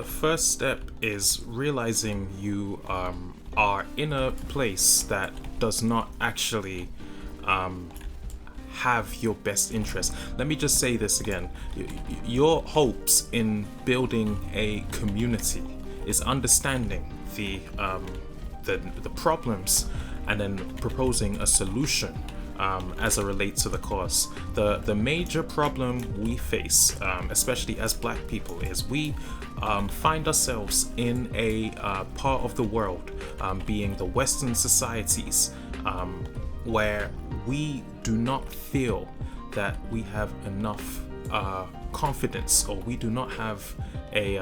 first step is realizing you are in a place that does not actually have your best interest. Let me just say this again. Your hopes in building a community is understanding the problems and then proposing a solution as it relates to the cause. The major problem we face, especially as Black people, is we find ourselves in a part of the world, being the Western societies, where we do not feel that we have enough confidence, or we do not have a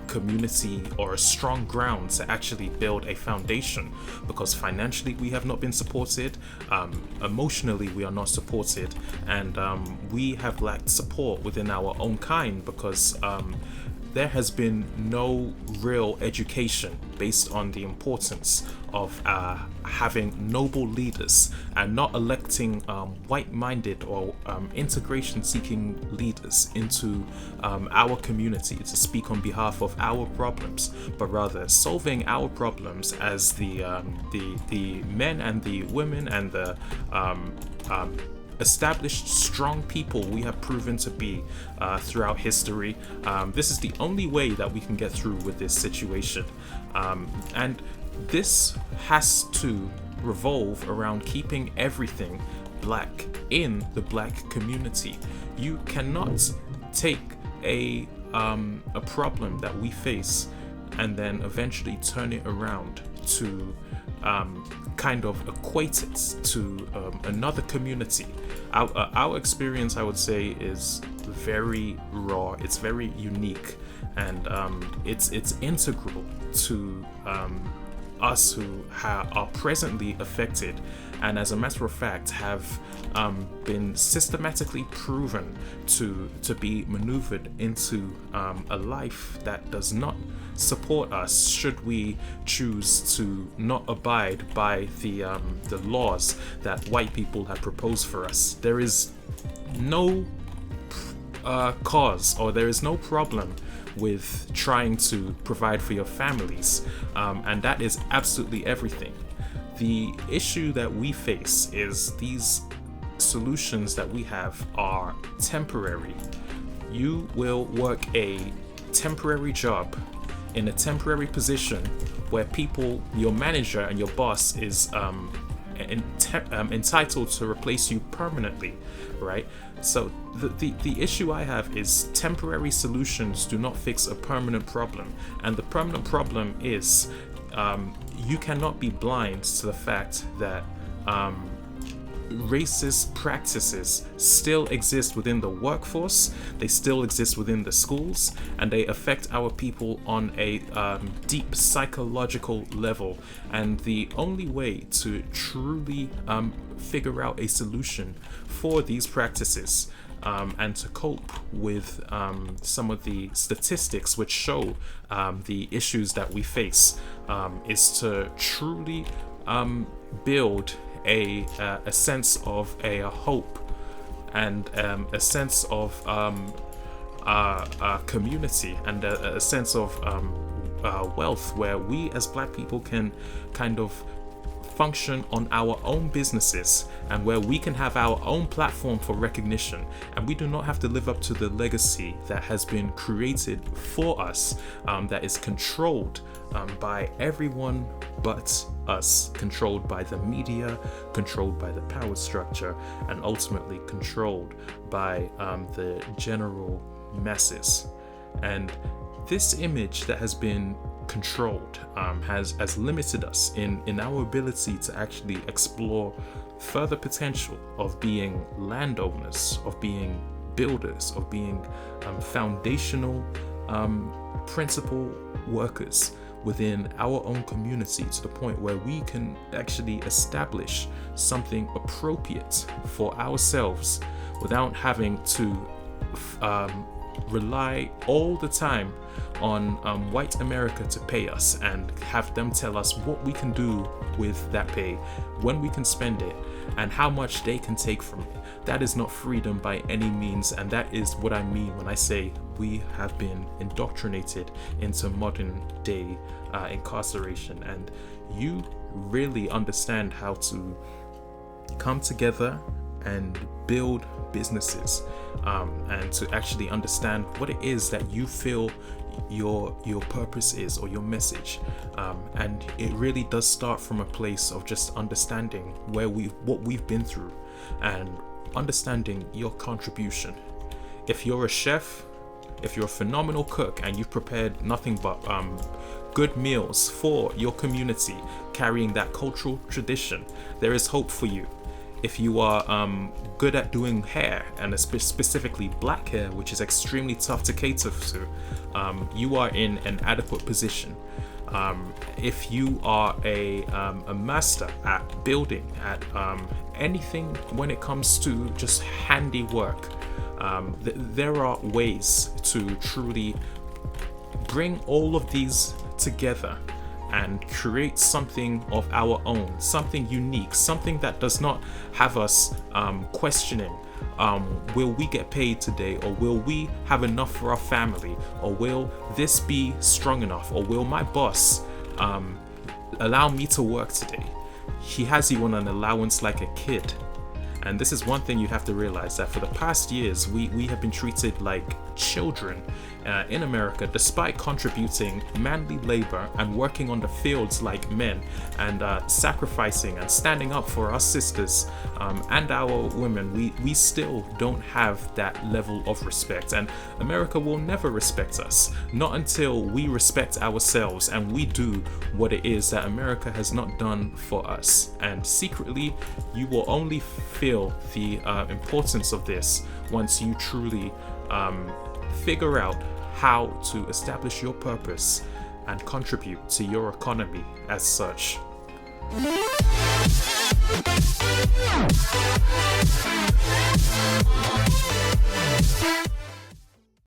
community or a strong ground to actually build a foundation, because financially we have not been supported, emotionally we are not supported, and we have lacked support within our own kind, because there has been no real education based on the importance of having noble leaders and not electing white-minded or integration-seeking leaders into our community to speak on behalf of our problems, but rather solving our problems as the men and the women and the established, strong people we have proven to be throughout history. This is the only way that we can get through with this situation. And this has to revolve around keeping everything Black in the Black community. You cannot take a problem that we face and then eventually turn it around to kind of equate it to another community. Our experience, I would say, is very raw. It's very unique, and it's integral to us who are presently affected, and as a matter of fact have been systematically proven to be maneuvered into a life that does not support us should we choose to not abide by the laws that white people have proposed for us. There is no cause, or there is no problem with trying to provide for your families, and that is absolutely everything. The issue that we face is these solutions that we have are temporary. You will work a temporary job in a temporary position where people, your manager and your boss, is entitled to replace you permanently, right? So the issue I have is temporary solutions do not fix a permanent problem, and the permanent problem is you cannot be blind to the fact that racist practices still exist within the workforce, they still exist within the schools, and they affect our people on a deep psychological level. And the only way to truly figure out a solution for these practices and to cope with some of the statistics which show the issues that we face is to truly build a sense of a hope and a sense of community and a sense of wealth, where we as Black people can kind of function on our own businesses, and where we can have our own platform for recognition, and we do not have to live up to the legacy that has been created for us, that is controlled by everyone but us, controlled by the media, controlled by the power structure, and ultimately controlled by the general masses. And this image that has been controlled has limited us in our ability to actually explore further potential of being landowners, of being builders, of being foundational principal workers within our own community, to the point where we can actually establish something appropriate for ourselves without having to rely all the time on white America to pay us and have them tell us what we can do with that pay, when we can spend it, and how much they can take from it. That is not freedom by any means, and that is what I mean when I say we have been indoctrinated into modern day incarceration. And you really understand how to come together and build businesses, and to actually understand what it is that you feel your purpose is, or your message, and it really does start from a place of just understanding what we've been through, and understanding your contribution. If you're a chef, if you're a phenomenal cook and you've prepared nothing but good meals for your community, carrying that cultural tradition, there is hope for you. If you are good at doing hair, and specifically black hair, which is extremely tough to cater to, you are in an adequate position. If you are a master at building, at anything when it comes to just handiwork, there are ways to truly bring all of these together and create something of our own, something unique, something that does not have us questioning, will we get paid today, or will we have enough for our family, or will this be strong enough, or will my boss allow me to work today? He has you on an allowance like a kid. And this is one thing you have to realize, that for the past years, we have been treated like children in America, despite contributing manly labor and working on the fields like men, and sacrificing and standing up for our sisters and our women. We still don't have that level of respect, and America will never respect us, not until we respect ourselves and we do what it is that America has not done for us. And secretly, you will only feel the importance of this once you truly figure out how to establish your purpose and contribute to your economy as such.